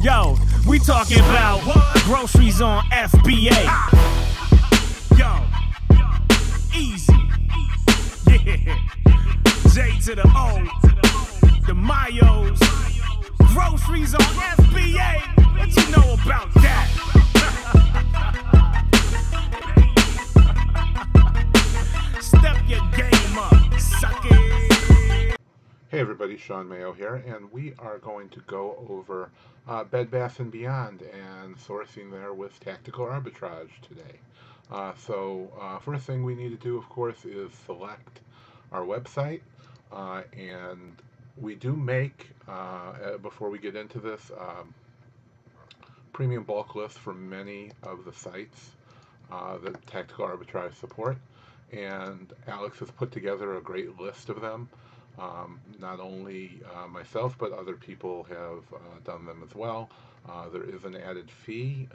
Yo, we talking about groceries on FBA. Yo, easy. Yeah. J to the O, the Mayos. Groceries on FBA. What you know about that? Step your game up, suck it. Hey everybody, Sean Mayo here, and we are going to go over Bed Bath & Beyond and sourcing there with Tactical Arbitrage today. First thing we need to do, of course, is select our website, and we do make, before we get into this, premium bulk lists for many of the sites that Tactical Arbitrage support, and Alex has put together a great list of them. Not only myself, but other people have done them as well. There is an added fee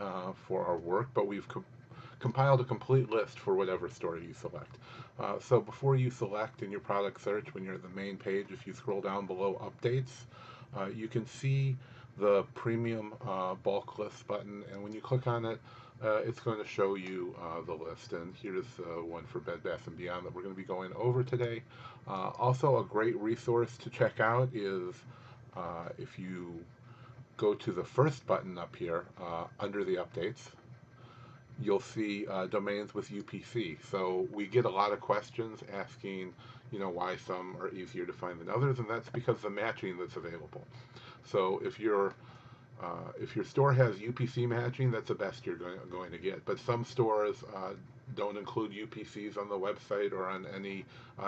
for our work, but we've compiled a complete list for whatever store you select. So before you select in your product search, when you're at the main page, if you scroll down below Updates, you can see the Premium Bulk List button, and when you click on it, it's going to show you the list, and here's one for Bed Bath & Beyond that we're going to be going over today. Also, a great resource to check out is if you go to the first button up here under the updates, you'll see domains with UPC. So we get a lot of questions asking, why some are easier to find than others, and that's because of the matching that's available. So if your store has UPC matching, that's the best you're going to get. But some stores don't include UPCs on the website or on any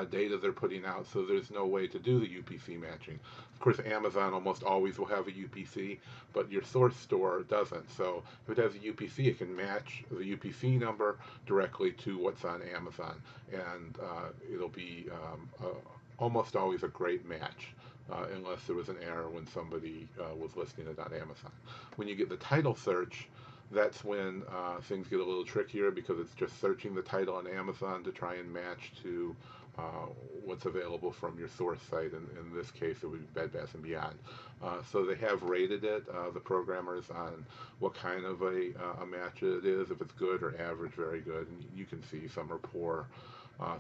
data they're putting out, so there's no way to do the UPC matching. Of course, Amazon almost always will have a UPC, but your source store doesn't. So if it has a UPC, it can match the UPC number directly to what's on Amazon, and it'll be almost always a great match. Unless there was an error when somebody was listing it on Amazon. When you get the title search, that's when things get a little trickier, because it's just searching the title on Amazon to try and match to what's available from your source site. In this case, it would be Bed Bath & Beyond. So they have rated it, the programmers, on what kind of a match it is, if it's good or average, very good. And you can see some are poor.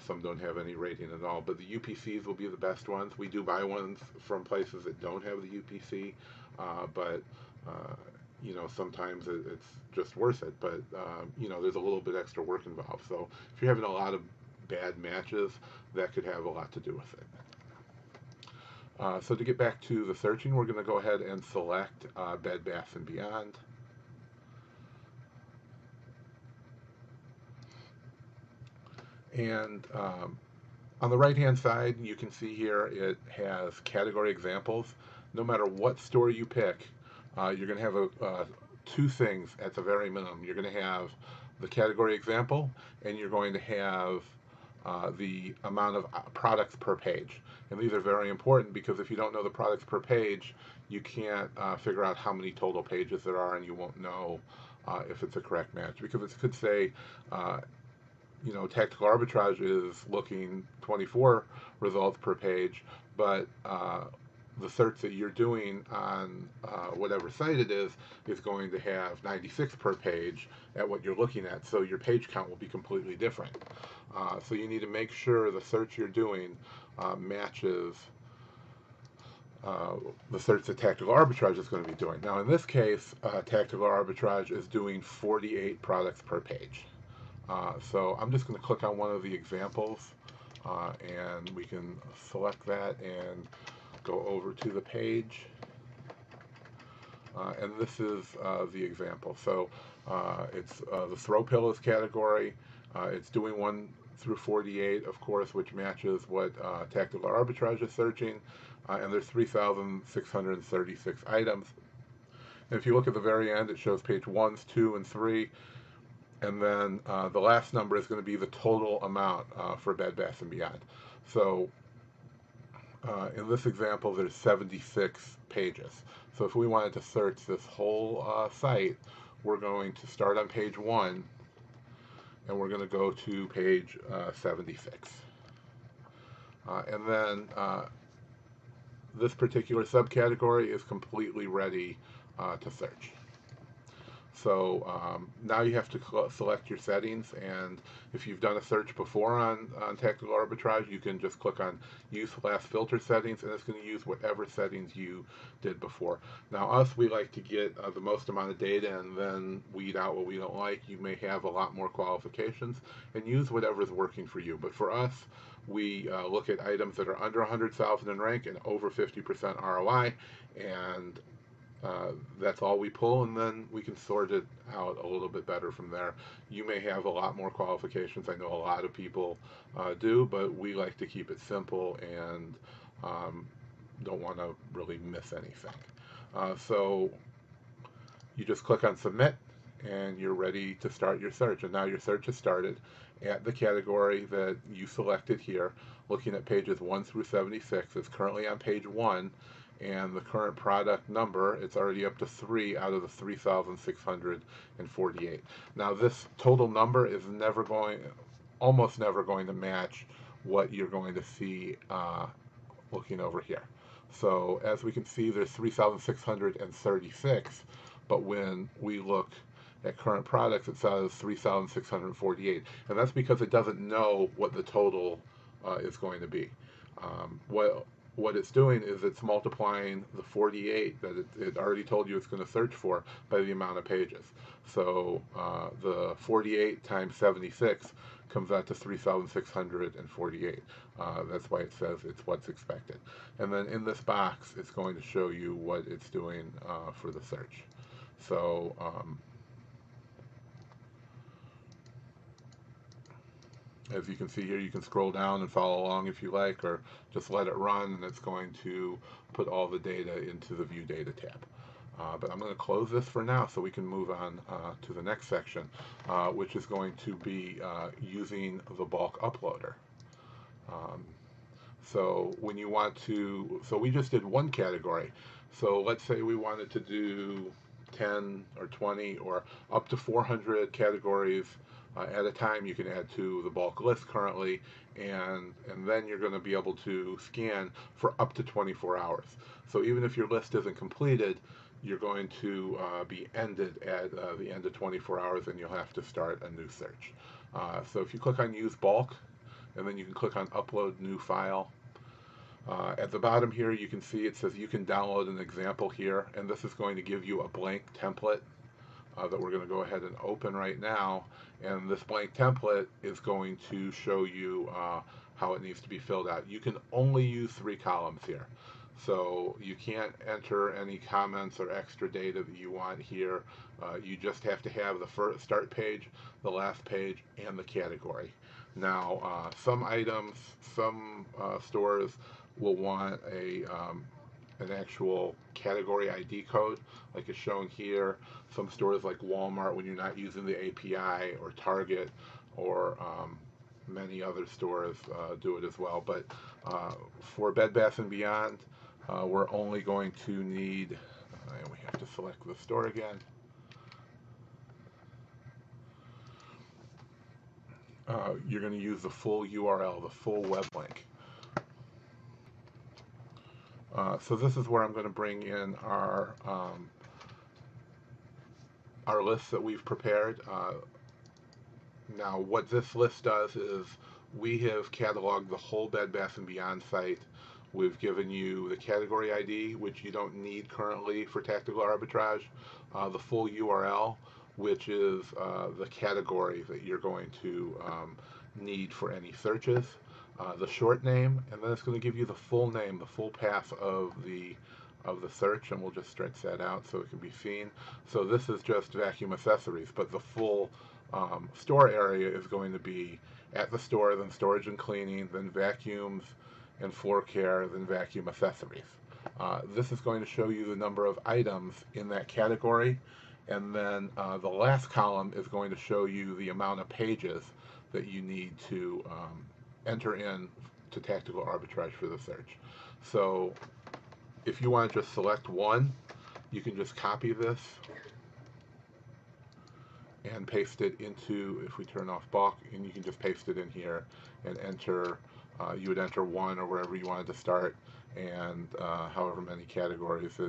Some don't have any rating at all, but the UPCs will be the best ones. We do buy ones from places that don't have the UPC, but sometimes it's just worth it. But there's a little bit extra work involved. So if you're having a lot of bad matches, that could have a lot to do with it. So to get back to the searching, we're going to go ahead and select Bed Bath & Beyond. And on the right hand side, you can see here it has category examples. No matter what store you pick, you're going to have two things at the very minimum. You're going to have the category example, and you're going to have the amount of products per page. And these are very important, because if you don't know the products per page, you can't figure out how many total pages there are, and you won't know if it's a correct match, because it could say Tactical Arbitrage is looking 24 results per page, but the search that you're doing on whatever site it is going to have 96 per page at what you're looking at, so your page count will be completely different. So you need to make sure the search you're doing matches the search that Tactical Arbitrage is going to be doing. Now in this case, Tactical Arbitrage is doing 48 products per page. So I'm just going to click on one of the examples, and we can select that and go over to the page. And this is the example. So it's the throw pillows category. It's doing 1 through 48, of course, which matches what Tactical Arbitrage is searching. And there's 3,636 items. And if you look at the very end, it shows page 1, 2, and 3. And then the last number is going to be the total amount for Bed Bath & Beyond. So in this example, there's 76 pages. So if we wanted to search this whole site, we're going to start on page 1, and we're going to go to page 76. And then this particular subcategory is completely ready to search. So now you have to select your settings, and if you've done a search before on Tactical Arbitrage, you can just click on Use Last Filter Settings, and it's going to use whatever settings you did before. Now we like to get the most amount of data and then weed out what we don't like. You may have a lot more qualifications, and use whatever is working for you. But for us, we look at items that are under 100,000 in rank and over 50% ROI, and that's all we pull, and then we can sort it out a little bit better from there. You may have a lot more qualifications. I know a lot of people do, but we like to keep it simple and don't want to really miss anything. So you just click on Submit, and you're ready to start your search. And now your search has started at the category that you selected here, looking at pages 1 through 76. It's currently on page 1. And the current product number, it's already up to 3 out of the 3,648. Now this total number is almost never going to match what you're going to see looking over here. So as we can see, there's 3,636, but when we look at current products, it says 3,648, and that's because it doesn't know what the total is going to be. What it's doing is it's multiplying the 48 that it already told you it's going to search for by the amount of pages. So the 48 times 76 comes out to 3,648. That's why it says it's what's expected. And then in this box, it's going to show you what it's doing for the search. So as you can see here, you can scroll down and follow along if you like, or just let it run, and it's going to put all the data into the View Data tab. But I'm going to close this for now so we can move on to the next section, which is going to be using the bulk uploader. So when you want to, so we just did one category. So let's say we wanted to do 10 or 20 or up to 400 categories at a time. You can add to the bulk list currently, and then you're going to be able to scan for up to 24 hours. So even if your list isn't completed, you're going to be ended at the end of 24 hours, and you'll have to start a new search. So if you click on Use Bulk, and then you can click on Upload New File. At the bottom here, you can see it says you can download an example here, and this is going to give you a blank template that we're going to go ahead and open right now. And this blank template is going to show you how it needs to be filled out. You can only use 3 columns here. So you can't enter any comments or extra data that you want here. You just have to have the first start page, the last page, and the category. Now, some items, some stores will want an actual category ID code, like is shown here. Some stores like Walmart, when you're not using the API, or Target, or many other stores do it as well. But for Bed Bath & Beyond, we're only going to need, and we have to select the store again. You're going to use the full URL, the full web link. So this is where I'm going to bring in our list that we've prepared. Now what this list does is we have cataloged the whole Bed Bath & Beyond site. We've given you the category ID, which you don't need currently for Tactical Arbitrage, the full URL, which is the category that you're going to need for any searches, the short name, and then it's going to give you the full name, the full path of the search, and we'll just stretch that out so it can be seen. So this is just vacuum accessories, but the full store area is going to be at the store, then storage and cleaning, then vacuums and floor care, then vacuum accessories. This is going to show you the number of items in that category, and then the last column is going to show you the amount of pages that you need to enter in to Tactical Arbitrage for the search. So if you want to just select one, you can just copy this and paste it into, if we turn off bulk, and you can just paste it in here and enter, you would enter 1 or wherever you wanted to start, and however many categories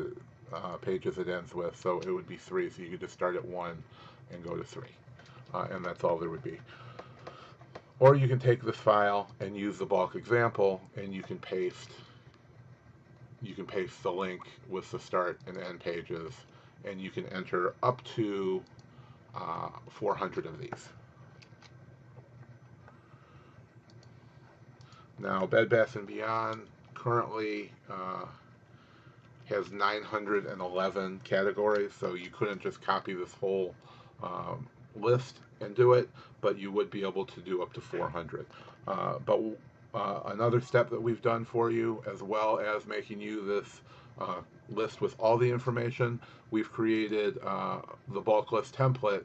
pages it ends with. So it would be 3. So you could just start at 1 and go to 3, and that's all there would be. Or you can take this file and use the bulk example, and you can paste the link with the start and end pages, and you can enter up to 400 of these. Now, Bed Bath & Beyond currently has 911 categories, so you couldn't just copy this whole list and do it, but you would be able to do up to 400. But another step that we've done for you, as well as making you this list with all the information, we've created the bulk list template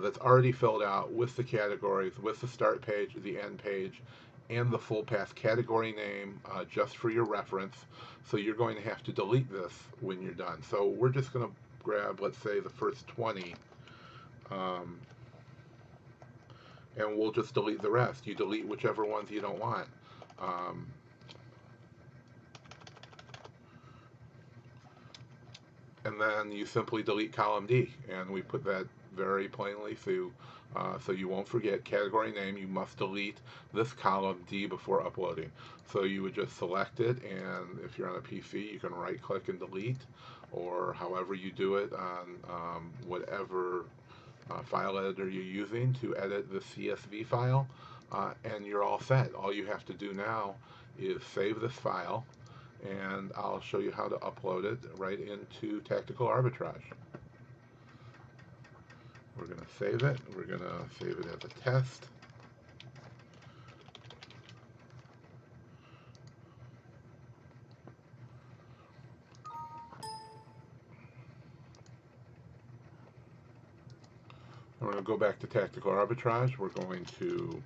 that's already filled out with the categories, with the start page, the end page, and the full path category name, just for your reference. So you're going to have to delete this when you're done. So we're just going to grab, let's say, the first 20, and we'll just delete the rest. You delete whichever ones you don't want. And then you simply delete column D, and we put that very plainly so you won't forget. Category name, you must delete this column D before uploading. So you would just select it, and if you're on a PC, you can right click and delete, or however you do it on whatever file editor you're using to edit the CSV file, and you're all set. All you have to do now is save this file, and I'll show you how to upload it right into Tactical Arbitrage. We're going to save it. We're going to save it as a test. We're going to go back to Tactical Arbitrage. I'm going to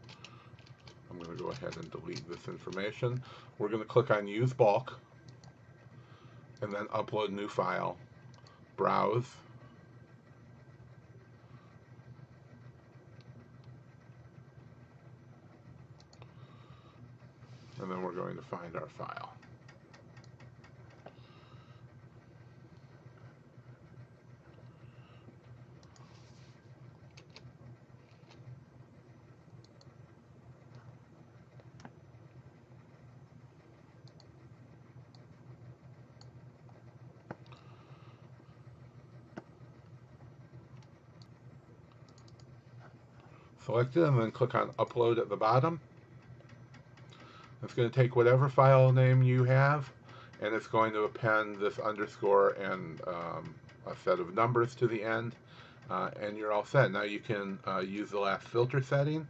go ahead and delete this information. We're going to click on Use Bulk, and then Upload New File, Browse, and then we're going to find our file. Select it and then click on Upload at the bottom. It's going to take whatever file name you have, and it's going to append this underscore and a set of numbers to the end, and you're all set. Now you can use the last filter setting,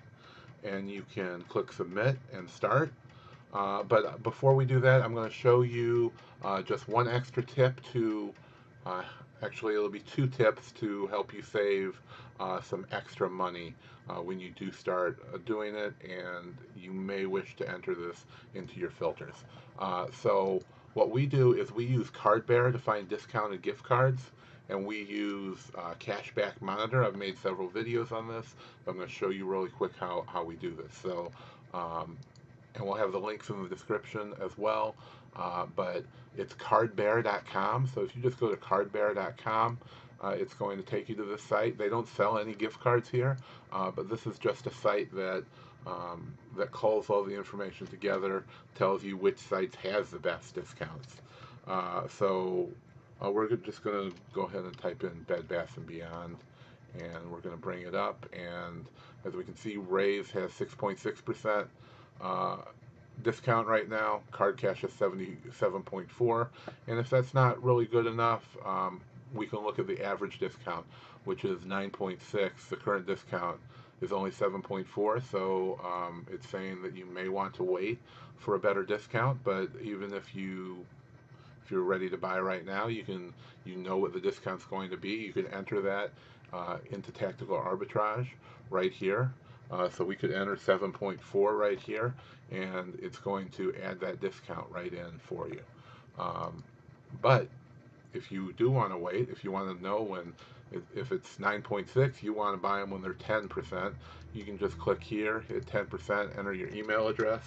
and you can click Submit and Start. But before we do that, I'm going to show you just one extra tip to, actually it'll be 2 tips to help you save some extra money when you do start doing it, and you may wish to enter this into your filters. So what we do is we use Cardbear to find discounted gift cards, and we use Cashback Monitor. I've made several videos on this, but I'm going to show you really quick how we do this. So, and we'll have the links in the description as well, but it's cardbear.com. So if you just go to cardbear.com, it's going to take you to this site. They don't sell any gift cards here, but this is just a site that calls all the information together, tells you which sites has the best discounts. So we're just going to go ahead and type in Bed Bath & Beyond, and we're going to bring it up, and as we can see, Raise has 6.6% discount right now. Card Cash is 77.4, and if that's not really good enough, we can look at the average discount, which is 9.6. The current discount is only 7.4, so it's saying that you may want to wait for a better discount. But even if you're ready to buy right now, you know what the discount's going to be. You can enter that into Tactical Arbitrage right here. So we could enter 7.4 right here, and it's going to add that discount right in for you. But if you do want to wait, if you want to know when, if it's 9.6, you want to buy them when they're 10%, you can just click here, hit 10%, enter your email address,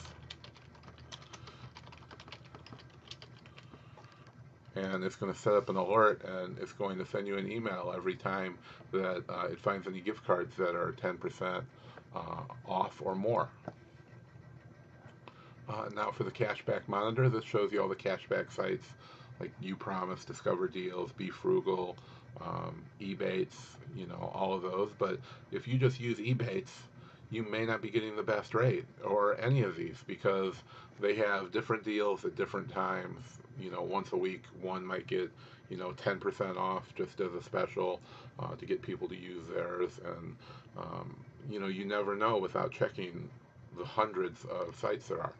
and it's going to set up an alert, and it's going to send you an email every time that it finds any gift cards that are 10% off or more. Now for the cashback monitor, this shows you all the cashback sites like You Promise, Discover Deals, Be Frugal, Ebates, you know, all of those. But if you just use Ebates, you may not be getting the best rate, or any of these, because they have different deals at different times. You know, once a week, one might get, you know, 10% off just as a special to get people to use theirs. And, you know, you never know without checking the hundreds of sites there are.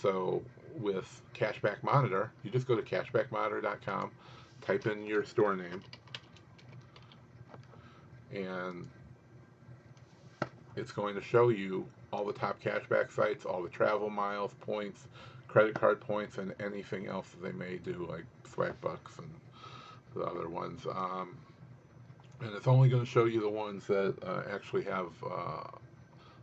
So with Cashback Monitor, you just go to cashbackmonitor.com, type in your store name, and it's going to show you all the top cashback sites, all the travel miles, points, credit card points, and anything else that they may do, like Swagbucks and the other ones. And it's only going to show you the ones that actually have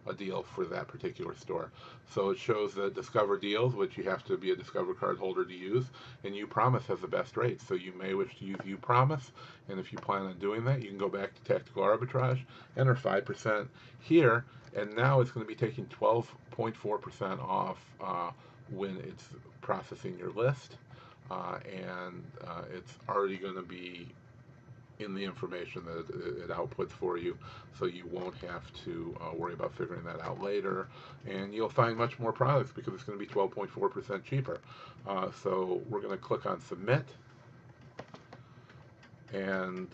a deal for that particular store. So it shows the Discover Deals, which you have to be a Discover card holder to use, and You Promise has the best rate. So you may wish to use You Promise, and if you plan on doing that, you can go back to Tactical Arbitrage, enter 5% here, and now it's going to be taking 12.4% off when it's processing your list, and it's already going to be in the information that it outputs for you, so you won't have to worry about figuring that out later, and you'll find much more products because it's going to be 12.4% cheaper. So we're going to click on Submit, and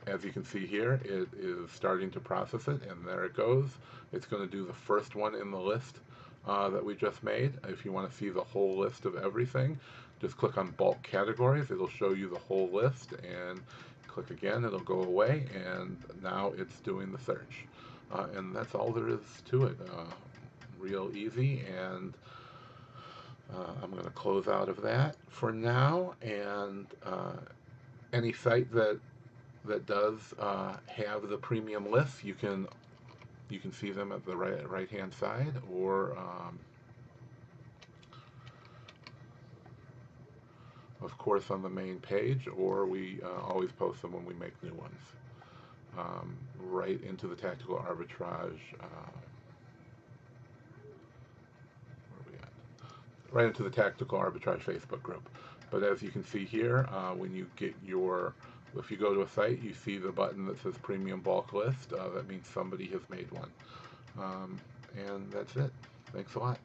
as you can see here, it is starting to process it, and there it goes. It's going to do the first one in the list that we just made. If you want to see the whole list of everything, just click on Bulk Categories. It'll show you the whole list, and click again, it'll go away, and now it's doing the search. And that's all there is to it. Real easy, and I'm going to close out of that for now. And any site that does have the premium lists, you can see them at the right hand side, or of course on the main page, or we always post them when we make new ones, right into the Tactical Arbitrage, where are we at? Right into the Tactical Arbitrage Facebook group. But as you can see here, when you get if you go to a site, you see the button that says Premium Bulk List. That means somebody has made one. And that's it. Thanks a lot.